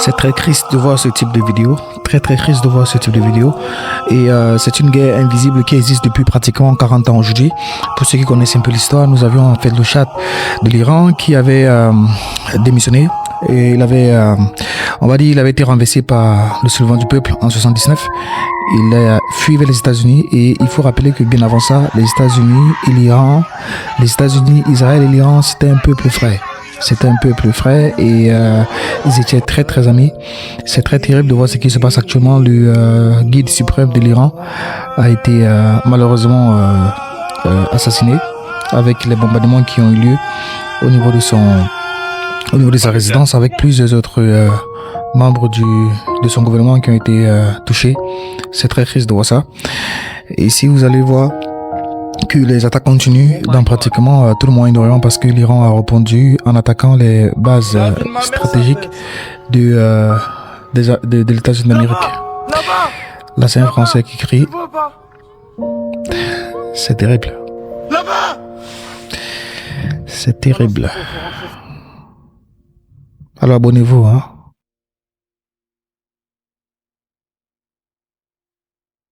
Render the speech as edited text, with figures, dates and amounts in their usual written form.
C'est très triste de voir ce type de vidéo, très triste de voir ce type de vidéo. Et c'est une guerre invisible qui existe depuis pratiquement 40 ans aujourd'hui. Pour ceux qui connaissent un peu l'histoire, nous avions en fait le Shah de l'Iran qui avait démissionné. Et il avait, on va dire, il avait été renversé par le soulèvement du peuple en 79. Il a fui vers les États-Unis et il faut rappeler que bien avant ça, les États-Unis et l'Iran, les États-Unis, Israël et l'Iran, c'était un peuple frère. C'était un peuple frère et ils étaient très amis. C'est très terrible de voir ce qui se passe actuellement. Le guide suprême de l'Iran a été malheureusement assassiné avec les bombardements qui ont eu lieu au niveau de sa résidence avec plusieurs autres membres de son gouvernement qui ont été touchés. C'est très triste de voir ça. Et si vous allez voir que les attaques continuent dans pratiquement tout le Moyen-Orient parce que l'Iran a répondu en attaquant les bases stratégiques de l'États-Unis d'Amérique. Là, c'est un Français qui crie. C'est terrible. C'est terrible. Alors abonnez-vous, hein.